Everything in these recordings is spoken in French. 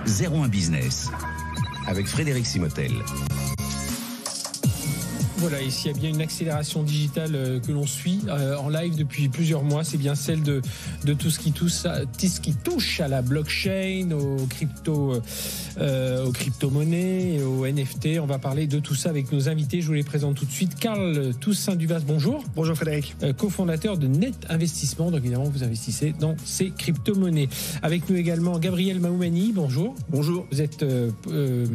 01 Business avec Frédéric Simotel. Voilà, et s'il y a bien une accélération digitale que l'on suit en live depuis plusieurs mois, c'est bien celle de tout ce qui touche à la blockchain, aux crypto-monnaies, aux NFT. On va parler de tout ça avec nos invités. Je vous les présente tout de suite. Carl Toussaint Duvas, bonjour. Bonjour Frédéric. Cofondateur de Net Investissement. Donc évidemment, vous investissez dans ces crypto-monnaies. Avec nous également Gabriel Mahoumani, bonjour. Bonjour. Vous êtes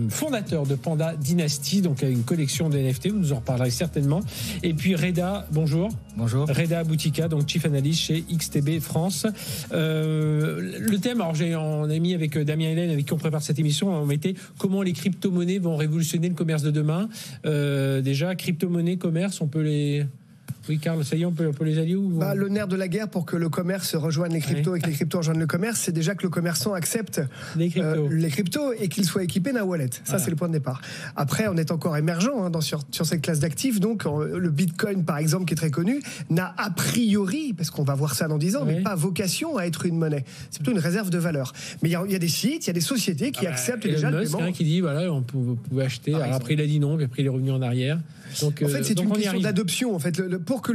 fondateur de Panda Dynasty, donc une collection de NFT. Vous nous en reparlerez certainement. Et puis Reda, bonjour. Bonjour. Reda Boutika, donc Chief Analyst chez XTB France. Le thème, alors on a mis avec Damien Hélène, avec qui on prépare cette émission, on mettait comment les crypto-monnaies vont révolutionner le commerce de demain. Déjà, crypto-monnaies, commerce, on peut les... Oui, Carl, ça y est, on peut les allier ou... Le nerf de la guerre pour que le commerce rejoigne les cryptos et que les cryptos rejoignent le commerce, c'est déjà que le commerçant accepte les cryptos et qu'il soit équipé d'un wallet. Ça, c'est le point de départ. Après, on est encore émergent sur cette classe d'actifs. Donc, le Bitcoin, par exemple, qui est très connu, n'a a priori, parce qu'on va voir ça dans 10 ans, mais pas vocation à être une monnaie. C'est plutôt une réserve de valeur. Mais il y a des sites, il y a des sociétés qui acceptent déjà le paiement. Qui dit, voilà, vous pouvez acheter. Alors après, il a dit non, puis après, il est revenu en arrière. Donc, en fait, c'est une question d'adoption. En fait, pour que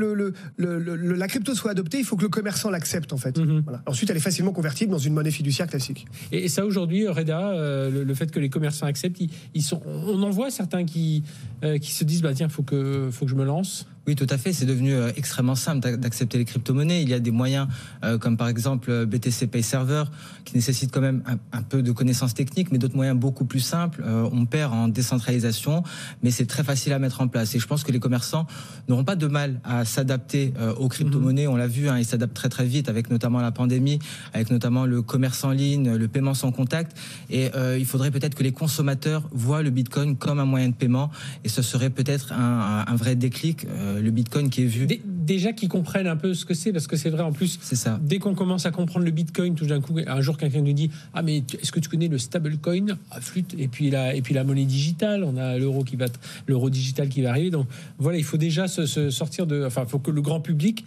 la crypto soit adoptée, il faut que le commerçant l'accepte. En fait. Voilà. Ensuite, elle est facilement convertible dans une monnaie fiduciaire classique. Et ça, aujourd'hui, Reda, le fait que les commerçants acceptent, on en voit certains qui se disent, tiens, faut que je me lance. Oui, tout à fait. C'est devenu extrêmement simple d'accepter les crypto-monnaies. Il y a des moyens comme par exemple BTC Pay Server qui nécessitent quand même un peu de connaissances techniques, mais d'autres moyens beaucoup plus simples. On perd en décentralisation, mais c'est très facile à mettre en place. Et je pense que les commerçants n'auront pas de mal à s'adapter aux crypto-monnaies. On l'a vu, ils s'adaptent très très vite avec notamment la pandémie, avec notamment le commerce en ligne, le paiement sans contact. Et il faudrait peut-être que les consommateurs voient le Bitcoin comme un moyen de paiement. Et ce serait peut-être un vrai déclic. Le Bitcoin qui est vu. Déjà qu'ils comprennent un peu ce que c'est, parce que c'est vrai en plus. C'est ça. Dès qu'on commence à comprendre le Bitcoin, tout d'un coup, un jour quelqu'un nous dit mais est-ce que tu connais le stablecoin, flûte, et puis la monnaie digitale, on a l'euro digital qui va arriver. Donc voilà, il faut déjà se sortir il faut que le grand public.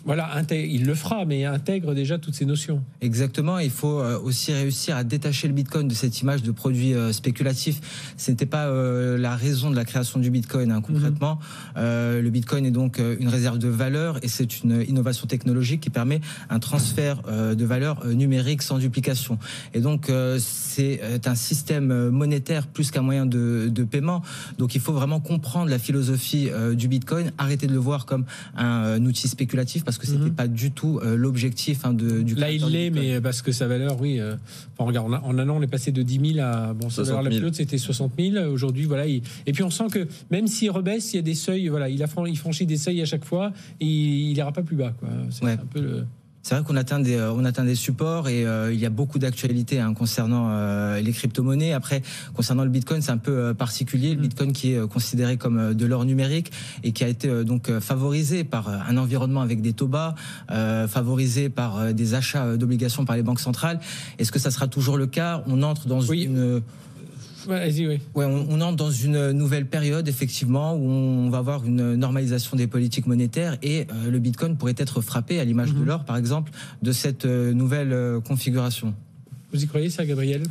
Voilà, il le fera, mais intègre déjà toutes ces notions. Exactement, il faut aussi réussir à détacher le Bitcoin de cette image de produit spéculatif. Ce n'était pas la raison de la création du Bitcoin, concrètement. Le Bitcoin est donc une réserve de valeur et c'est une innovation technologique qui permet un transfert de valeur numérique sans duplication. Et donc, c'est un système monétaire plus qu'un moyen de paiement. Donc, il faut vraiment comprendre la philosophie du Bitcoin, arrêter de le voir comme un outil spéculatif, parce que c'était pas du tout l'objectif du là il l'est, mais parce que sa valeur, regarde, en un an on est passé de 10 000 à sa valeur la plus haute c'était 60 000. Aujourd'hui, voilà, et puis on sent que même s'il rebaisse, il y a des seuils, voilà, il franchit des seuils à chaque fois et il ira pas plus bas, quoi. C'est un peu C'est vrai qu'on atteint des supports et il y a beaucoup d'actualités concernant les crypto-monnaies. Après, concernant le Bitcoin, c'est un peu particulier. Le Bitcoin qui est considéré comme de l'or numérique et qui a été donc favorisé par un environnement avec des taux bas, favorisé par des achats d'obligations par les banques centrales. Est-ce que ça sera toujours le cas ? On entre dans une... on entre dans une nouvelle période, effectivement, où on va avoir une normalisation des politiques monétaires et le Bitcoin pourrait être frappé, à l'image de l'or, par exemple, de cette nouvelle configuration. Vous y croyez, ça, Gabriel ?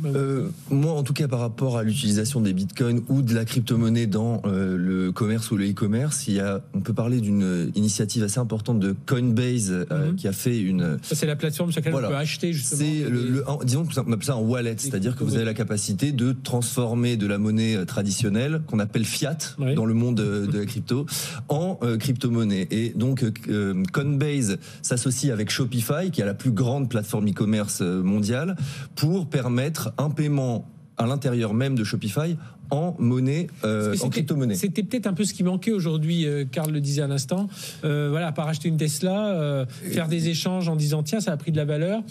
Moi, en tout cas, par rapport à l'utilisation des bitcoins ou de la crypto-monnaie dans le commerce ou le e-commerce, on peut parler d'une initiative assez importante de Coinbase qui a fait une... Ça, c'est la plateforme sur laquelle on peut acheter, justement. Disons qu'on appelle ça un wallet, c'est-à-dire que vous avez la capacité de transformer de la monnaie traditionnelle, qu'on appelle fiat dans le monde de la crypto, en crypto-monnaie. Et donc, Coinbase s'associe avec Shopify, qui est la plus grande plateforme e-commerce mondiale, pour permettre un paiement à l'intérieur même de Shopify en monnaie, en crypto-monnaie. C'était peut-être un peu ce qui manquait aujourd'hui, Carl le disait à l'instant. À part acheter une Tesla, faire des échanges en disant tiens, ça a pris de la valeur.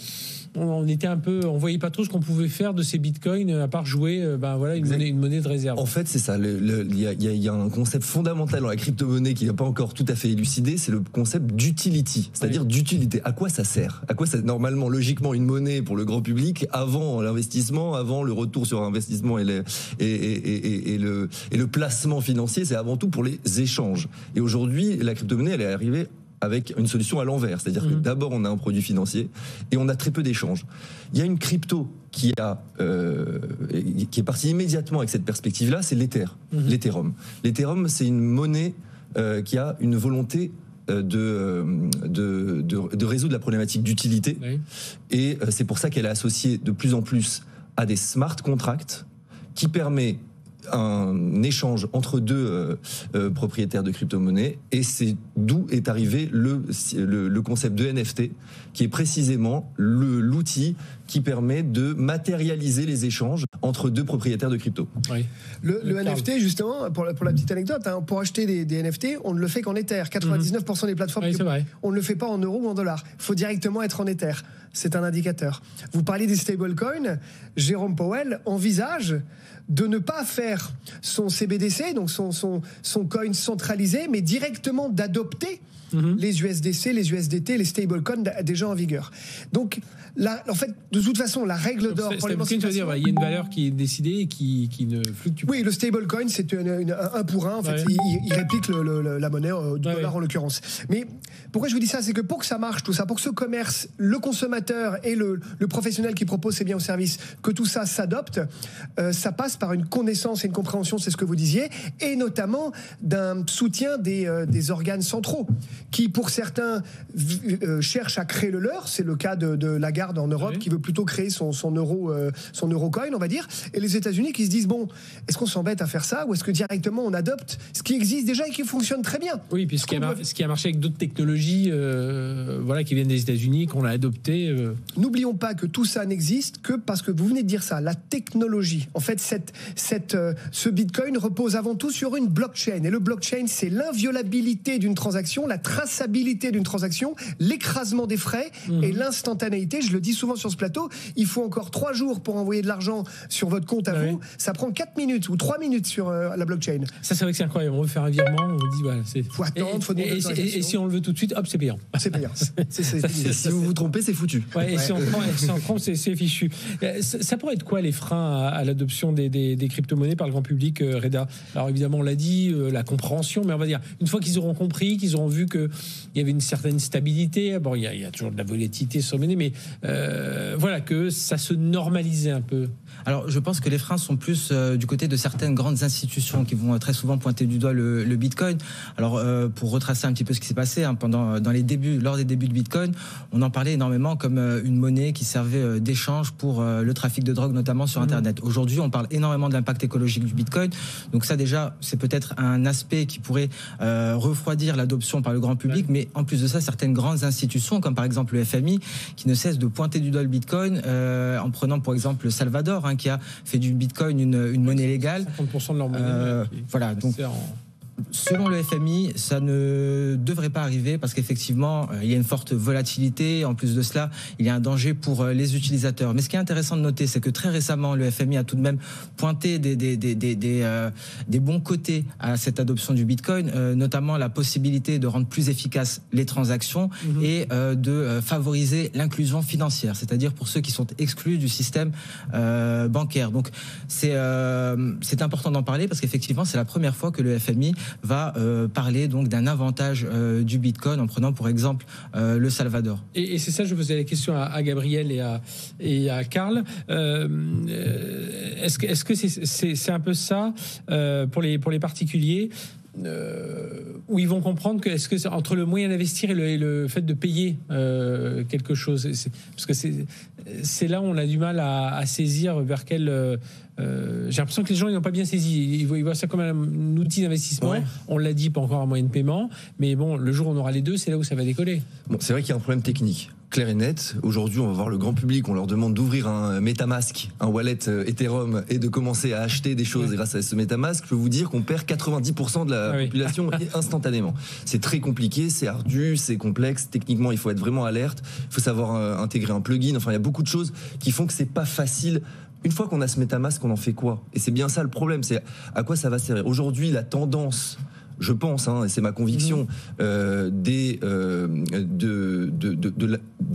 On était on voyait pas trop ce qu'on pouvait faire de ces bitcoins à part jouer, une monnaie de réserve. En fait, c'est ça. Il y a un concept fondamental dans la crypto-monnaie qui n'est pas encore tout à fait élucidé, c'est le concept d'utility, c'est-à-dire d'utilité. À quoi ça sert ? À quoi ça normalement, logiquement, une monnaie pour le grand public avant l'investissement, avant le retour sur investissement et le placement financier, c'est avant tout pour les échanges. Et aujourd'hui, la crypto-monnaie, elle est arrivée avec une solution à l'envers, c'est-à-dire que d'abord on a un produit financier et on a très peu d'échanges. Il y a une crypto qui a qui est parti immédiatement avec cette perspective-là, c'est l'Ethereum. L'Ethereum, c'est une monnaie qui a une volonté de résoudre la problématique d'utilité. Oui. Et c'est pour ça qu'elle est associée de plus en plus à des smart contracts qui permet un échange entre deux propriétaires de crypto-monnaies, et c'est d'où est arrivé le concept de NFT, qui est précisément l'outil qui permet de matérialiser les échanges entre deux propriétaires de crypto. Oui. Le NFT, justement, pour la petite anecdote, hein, pour acheter des NFT, on ne le fait qu'en Ether. 99% des plateformes, on ne le fait pas en euros ou en dollars. Il faut directement être en Ether. C'est un indicateur. Vous parlez des stablecoins. Jérôme Powell envisage de ne pas faire son CBDC, donc son coin centralisé, mais directement d'adopter les USDC, les USDT, les stablecoins déjà en vigueur. Donc, là, en fait, de toute façon, la règle d'or pour l'émancipation... Il y a une valeur qui est décidée et qui ne fluctue pas. Oui, le stablecoin, c'est un pour un. En fait, il réplique la monnaie du dollar en l'occurrence. Mais pourquoi je vous dis ça? C'est que pour que ça marche, tout ça, pour que ce commerce, le consommateur et le professionnel qui propose ses biens ou services, que tout ça s'adopte, ça passe par une connaissance et une compréhension, c'est ce que vous disiez, et notamment d'un soutien des organes centraux, qui pour certains cherchent à créer le leur. C'est le cas de Lagarde en Europe, qui veut plutôt créer son eurocoin, on va dire, et les États-Unis qui se disent, bon, est-ce qu'on s'embête à faire ça, ou est-ce que directement on adopte ce qui existe déjà et qui fonctionne très bien? Oui, puis ce qui a marché avec d'autres technologies qui viennent des États-Unis, qu'on a adopté. N'oublions pas que tout ça n'existe que parce que vous venez de dire ça, la technologie. En fait, ce Bitcoin repose avant tout sur une blockchain. Et le blockchain, c'est l'inviolabilité d'une transaction, la traçabilité d'une transaction, l'écrasement des frais et l'instantanéité. Je le dis souvent sur ce plateau, il faut encore 3 jours pour envoyer de l'argent sur votre compte à vous. Ça prend 4 minutes ou 3 minutes sur la blockchain. Ça, c'est vrai que c'est incroyable. On veut faire un virement, on dit, voilà, faut attendre, faut demander et si on le veut tout de suite, hop, c'est payant. C'est payant. Si vous vous trompez, c'est foutu. Et si on prend, c'est fichu. Ça pourrait être quoi les freins à l'adoption des crypto-monnaies par le grand public, Reda? Alors évidemment, on l'a dit, la compréhension, mais on va dire, une fois qu'ils auront compris, qu'ils auront vu qu'il y avait une certaine stabilité, bon, il y a toujours de la volatilité sur les monnaies, mais voilà, que ça se normalisait un peu. Alors, je pense que les freins sont plus du côté de certaines grandes institutions qui vont très souvent pointer du doigt le Bitcoin. Alors, pour retracer un petit peu ce qui s'est passé lors des débuts de Bitcoin, on en parlait énormément comme une monnaie qui servait d'échange pour le trafic de drogue, notamment sur Internet. Aujourd'hui, on parle énormément de l'impact écologique du Bitcoin. Donc ça, déjà, c'est peut-être un aspect qui pourrait refroidir l'adoption par le grand public. Mais en plus de ça, certaines grandes institutions, comme par exemple le FMI, qui ne cessent de pointer du doigt le Bitcoin, en prenant pour exemple le Salvador, qui a fait du Bitcoin une monnaie légale. 50% de leur monnaie. Voilà. Donc, selon le FMI, ça ne devrait pas arriver parce qu'effectivement, il y a une forte volatilité. En plus de cela, il y a un danger pour les utilisateurs. Mais ce qui est intéressant de noter, c'est que très récemment, le FMI a tout de même pointé des bons côtés à cette adoption du Bitcoin, notamment la possibilité de rendre plus efficaces les transactions et de favoriser l'inclusion financière, c'est-à-dire pour ceux qui sont exclus du système bancaire. Donc, c'est important d'en parler parce qu'effectivement, c'est la première fois que le FMI va parler donc d'un avantage du Bitcoin en prenant pour exemple le Salvador. Et c'est ça, je posais la question à Gabriel et à Karl. Est-ce que c'est un peu ça pour les particuliers? Où ils vont comprendre que est-ce que c'est entre le moyen d'investir et le fait de payer quelque chose, parce que c'est là où on a du mal à saisir vers quel j'ai l'impression que les gens ils n'ont pas bien saisi, ils voient ça comme un outil d'investissement. On l'a dit, pas encore un moyen de paiement, mais bon, le jour où on aura les deux, c'est là où ça va décoller. Bon, c'est vrai qu'il y a un problème technique clair et net. Aujourd'hui, on va voir le grand public, on leur demande d'ouvrir un MetaMask, un wallet Ethereum, et de commencer à acheter des choses grâce à ce MetaMask. Je peux vous dire qu'on perd 90% de la population instantanément. C'est très compliqué, c'est ardu, c'est complexe. Techniquement, il faut être vraiment alerte. Il faut savoir intégrer un plugin. Enfin, il y a beaucoup de choses qui font que c'est pas facile. Une fois qu'on a ce MetaMask, on en fait quoi? Et c'est bien ça le problème, c'est à quoi ça va servir. Aujourd'hui, la tendance, je pense, et c'est ma conviction, de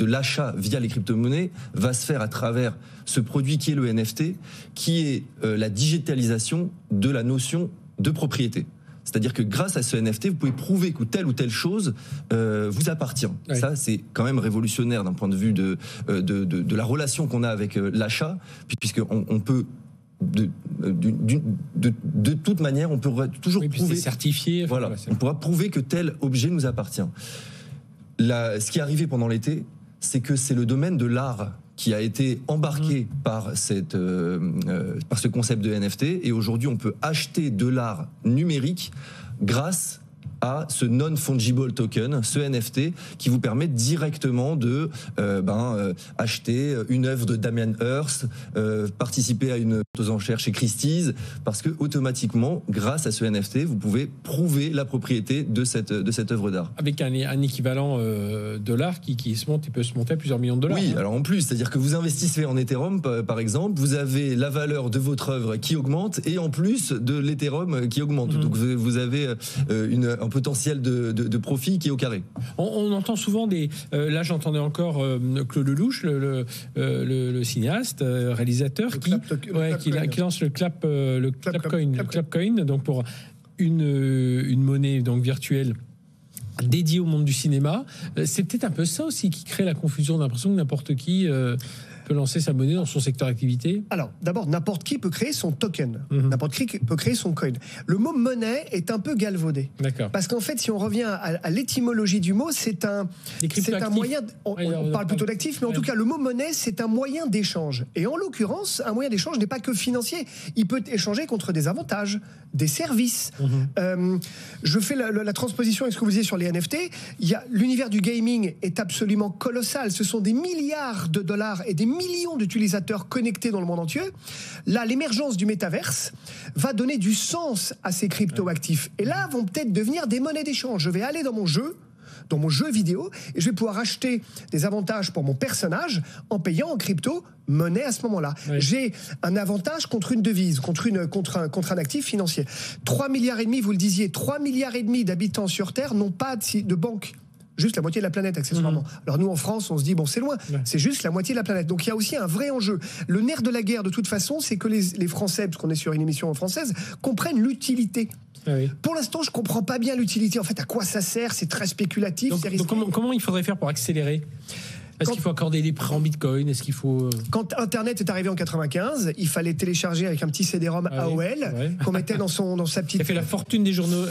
l'achat via les crypto-monnaies va se faire à travers ce produit qui est le NFT, qui est la digitalisation de la notion de propriété. C'est-à-dire que grâce à ce NFT, vous pouvez prouver que telle ou telle chose vous appartient. Oui. Ça, c'est quand même révolutionnaire d'un point de vue de la relation qu'on a avec l'achat, puisqu'on peut de toute manière, on peut toujours prouver. C'est certifié. Voilà, on pourra prouver que tel objet nous appartient. Ce qui est arrivé pendant l'été, c'est que c'est le domaine de l'art qui a été embarqué par ce concept de NFT, et aujourd'hui on peut acheter de l'art numérique grâce à ce non-fungible token, ce NFT, qui vous permet directement de acheter une œuvre de Damien Hirst, participer à une aux enchères chez Christie's, parce que automatiquement, grâce à ce NFT, vous pouvez prouver la propriété de cette œuvre d'art. Avec un équivalent de l'art qui peut se monter à plusieurs millions de dollars. Oui, alors en plus, c'est-à-dire que vous investissez en Ethereum, par exemple, vous avez la valeur de votre œuvre qui augmente, et en plus de l'Ethereum qui augmente. Donc vous avez un potentiel de profit qui est au carré. On entend souvent là j'entendais encore Claude Lelouch, le cinéaste, réalisateur, qui lance le Clapcoin, donc pour une monnaie donc virtuelle dédiée au monde du cinéma. C'est peut-être un peu ça aussi qui crée la confusion, l'impression que n'importe qui peut lancer sa monnaie dans son secteur d'activité. Alors, d'abord, n'importe qui peut créer son token. N'importe qui peut créer son coin. Le mot monnaie est un peu galvaudé. D'accord. Parce qu'en fait, si on revient à l'étymologie du mot, c'est un moyen... On parle plutôt d'actifs, mais en tout cas, le mot monnaie, c'est un moyen d'échange. Et en l'occurrence, un moyen d'échange n'est pas que financier. Il peut échanger contre des avantages, des services. Je fais la transposition avec ce que vous disiez sur les NFT. L'univers du gaming est absolument colossal. Ce sont des milliards de dollars et des millions d'utilisateurs connectés dans le monde entier. Là, l'émergence du métaverse va donner du sens à ces crypto-actifs. Et là, vont peut-être devenir des monnaies d'échange. Je vais aller dans mon jeu vidéo, et je vais pouvoir acheter des avantages pour mon personnage en payant en crypto-monnaie à ce moment-là. Oui. J'ai un avantage contre une devise, contre un actif financier. 3,5 milliards, vous le disiez, 3,5 milliards d'habitants sur Terre n'ont pas de banque. Juste la moitié de la planète, accessoirement. Alors nous, en France, on se dit, bon, c'est loin. C'est juste la moitié de la planète. Donc il y a aussi un vrai enjeu. Le nerf de la guerre, de toute façon, c'est que les Français, parce qu'on est sur une émission française, comprennent l'utilité. Oui. Pour l'instant, je ne comprends pas bien l'utilité. En fait, à quoi ça sert? C'est très spéculatif. Donc comment il faudrait faire pour accélérer? Est-ce qu'il faut accorder des prêts en bitcoin? Est-ce qu'il faut... Quand Internet est arrivé en 95, il fallait télécharger avec un petit CD-ROM AOL qu'on mettait dans sa petite... Ça fait la fortune des journaux...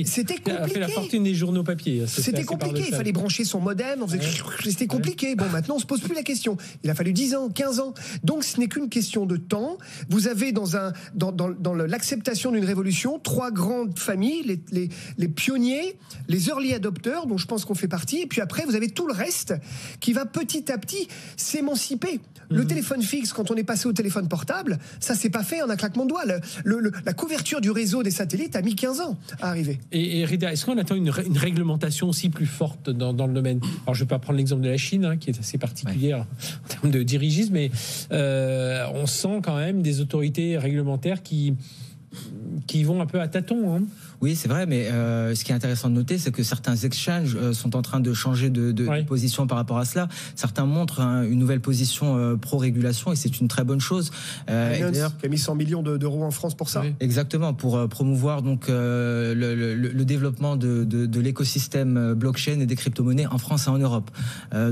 C'était compliqué. Ça fait la fortune des journaux papier. C'était compliqué. Il fallait brancher son modem. C'était compliqué. Bon, maintenant, on se pose plus la question. Il a fallu 10 ans, 15 ans. Donc, ce n'est qu'une question de temps. Vous avez dans l'acceptation d'une révolution 3 grandes familles, les pionniers, les early adopters, dont je pense qu'on fait partie. Et puis après, vous avez tout le reste qui va petit à petit s'émanciper. Le téléphone fixe, quand on est passé au téléphone portable, ça s'est pas fait en un claquement de doigts. La couverture du réseau des satellites a mis 15 ans à arriver. Et Rida, est-ce qu'on attend une réglementation aussi plus forte dans le domaine? Alors je ne vais pas prendre l'exemple de la Chine, qui est assez particulière en termes de dirigisme, mais on sent quand même des autorités réglementaires qui vont un peu à tâtons. Oui, c'est vrai, mais ce qui est intéressant de noter, c'est que certains exchanges sont en train de changer de position par rapport à cela. Certains montrent une nouvelle position pro-régulation, et c'est une très bonne chose. Qui a mis 100 millions d'euros en France pour ça. Oui. Exactement, pour promouvoir donc le développement de l'écosystème blockchain et des crypto-monnaies en France et en Europe.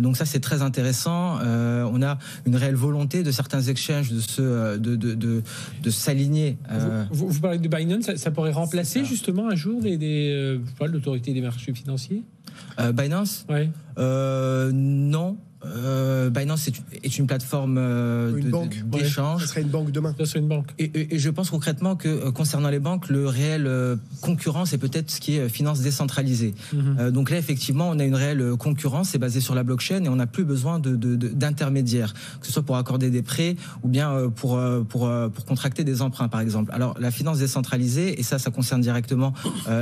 Donc ça, c'est très intéressant. On a une réelle volonté de certains exchanges de s'aligner. Vous parlez de Binance, ça pourrait remplacer justement un jour l'autorité des marchés financiers? Binance? Ouais. Non. Binance est une plateforme d'échange. Ça serait une banque demain. Ça serait une banque. Et je pense concrètement que concernant les banques, le réel concurrent, c'est peut-être ce qui est finance décentralisée. Donc là, effectivement, on a une réelle concurrence, c'est basé sur la blockchain, et on n'a plus besoin d'intermédiaires, que ce soit pour accorder des prêts ou bien pour contracter des emprunts, par exemple. Alors la finance décentralisée, et ça concerne directement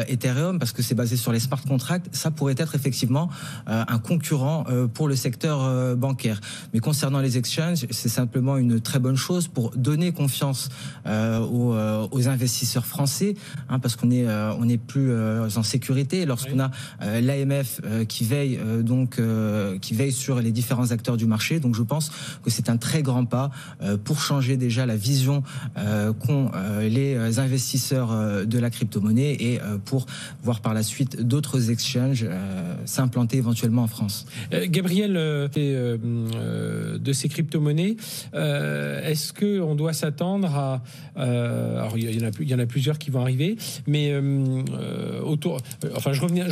Ethereum, parce que c'est basé sur les smart contracts, ça pourrait être effectivement un concurrent pour le secteur bancaire. Mais concernant les exchanges, c'est simplement une très bonne chose pour donner confiance aux investisseurs français, parce qu'on est plus en sécurité lorsqu'on a l'AMF qui veille sur les différents acteurs du marché. Donc je pense que c'est un très grand pas pour changer déjà la vision qu'ont les investisseurs de la crypto-monnaie, et pour voir par la suite d'autres exchanges s'implanter éventuellement en France. Gabriel ces crypto-monnaies. Est-ce qu'on doit s'attendre à... alors, il y en a plusieurs qui vont arriver, mais je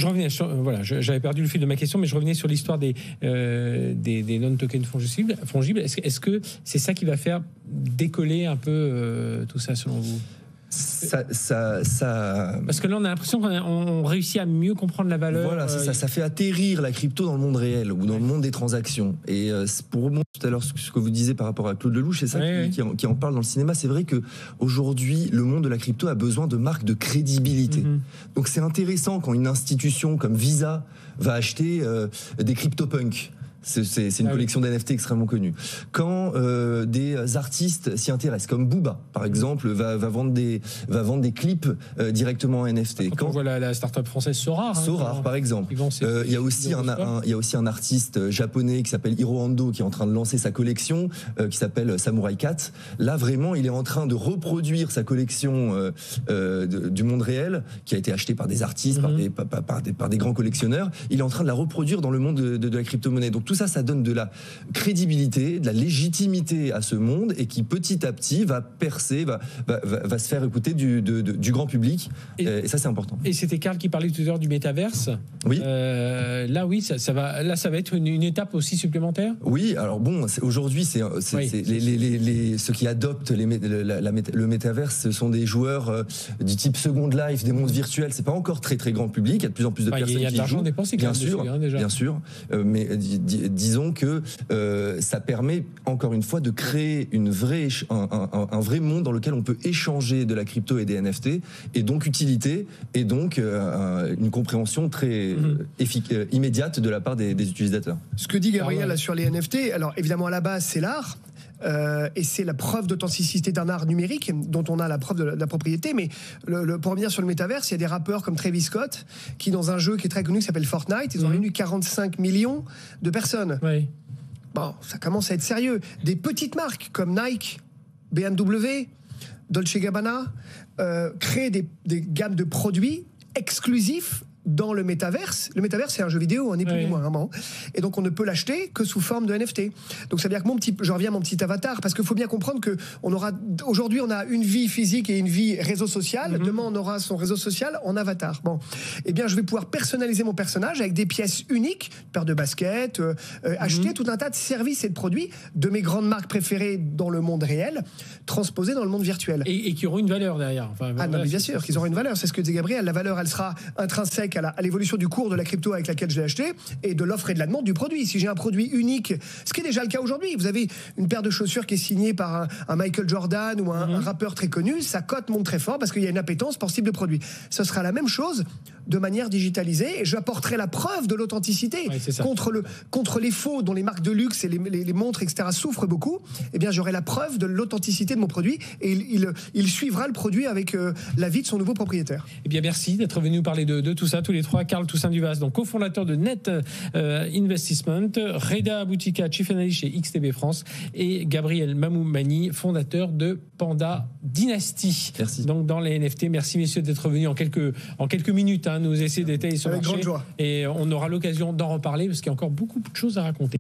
revenais voilà, j'avais perdu le fil de ma question, mais je revenais sur l'histoire des non-tokens fongibles. Est-ce que c'est ça qui va faire décoller un peu tout ça, selon vous? Parce que là, on a l'impression qu'on réussit à mieux comprendre la valeur. Voilà, c'est ça. Ça fait atterrir la crypto dans le monde réel ou dans le monde des transactions. Et pour remonter tout à l'heure ce que vous disiez par rapport à Claude Lelouch, c'est ça qui en parle dans le cinéma. C'est vrai que aujourd'hui, le monde de la crypto a besoin de marques de crédibilité. Donc c'est intéressant quand une institution comme Visa va acheter des CryptoPunks. C'est une collection d'NFT extrêmement connue. Quand des artistes s'y intéressent, comme Booba, par exemple, va vendre des clips directement en NFT. Quand on voit la start-up française Sorare. Sorare, par exemple. Il y a aussi un artiste japonais qui s'appelle Hiroando, qui est en train de lancer sa collection, qui s'appelle Samurai Cat. Là, vraiment, il est en train de reproduire sa collection du monde réel, qui a été achetée par des artistes, par des grands collectionneurs. Il est en train de la reproduire dans le monde de la crypto-monnaie. Donc tout ça donne de la crédibilité, de la légitimité à ce monde et qui petit à petit va percer, va se faire écouter du grand public. Et ça, c'est important. Et c'était Karl qui parlait tout à l'heure du métaverse. Oui. Là, oui, ça va être une étape aussi supplémentaire. Oui. Alors bon, aujourd'hui, ceux qui adoptent le métaverse, ce sont des joueurs du type Second Life, des mondes virtuels. C'est pas encore très très grand public. Il y a de plus en plus de personnes qui jouent. Il y a de l'argent dépensé, bien sûr, déjà. Bien sûr. Mais disons que ça permet encore une fois de créer un vrai monde dans lequel on peut échanger de la crypto et des NFT, et donc utilité, et donc une compréhension très immédiate de la part des utilisateurs. Ce que dit Gabriel là, sur les NFT, alors évidemment à la base c'est l'art. Et c'est la preuve d'authenticité d'un art numérique dont on a la preuve de la propriété. Mais pour revenir sur le métaverse, il y a des rappeurs comme Travis Scott qui, dans un jeu qui est très connu qui s'appelle Fortnite, ils ont réuni 45 millions de personnes. Oui. Bon, ça commence à être sérieux. Des petites marques comme Nike, BMW, Dolce & Gabbana créent des gammes de produits exclusifs dans le métaverse. Le métaverse, c'est un jeu vidéo, on n'est plus ni moins, vraiment. Et donc, on ne peut l'acheter que sous forme de NFT. Donc, ça veut dire que je reviens à mon petit avatar, parce qu'il faut bien comprendre que aujourd'hui, on a une vie physique et une vie réseau social. Demain, on aura son réseau social en avatar. Bon. Eh bien, je vais pouvoir personnaliser mon personnage avec des pièces uniques, une paire de baskets, acheter tout un tas de services et de produits de mes grandes marques préférées dans le monde réel, transposés dans le monde virtuel. Et qui auront une valeur derrière. Enfin, non, mais bien sûr, qu'ils auront une valeur. C'est ce que disait Gabriel. La valeur, elle sera intrinsèque à l'évolution du cours de la crypto avec laquelle je l'ai acheté et de l'offre et de la demande du produit. Si j'ai un produit unique, ce qui est déjà le cas aujourd'hui, vous avez une paire de chaussures qui est signée par un Michael Jordan ou un rappeur très connu, sa cote monte très fort parce qu'il y a une appétence pour ce type de produit. Ce sera la même chose de manière digitalisée et j'apporterai la preuve de l'authenticité contre les faux dont les marques de luxe et les montres, etc. souffrent beaucoup. Eh bien, j'aurai la preuve de l'authenticité de mon produit et il suivra le produit avec l'avis de son nouveau propriétaire. Eh bien, merci d'être venu nous parler de tout ça, tous les trois. Karl Toussaint Duvas, donc cofondateur de Net Investment, Reda Boutika, Chief Analyst chez XTB France, et Gabriel Mamoumani, fondateur de Panda Dynasty. Merci. Donc dans les NFT. Merci messieurs d'être venus en quelques minutes, nous essayer d'étayer sur le marché. Grande joie. Et on aura l'occasion d'en reparler parce qu'il y a encore beaucoup de choses à raconter.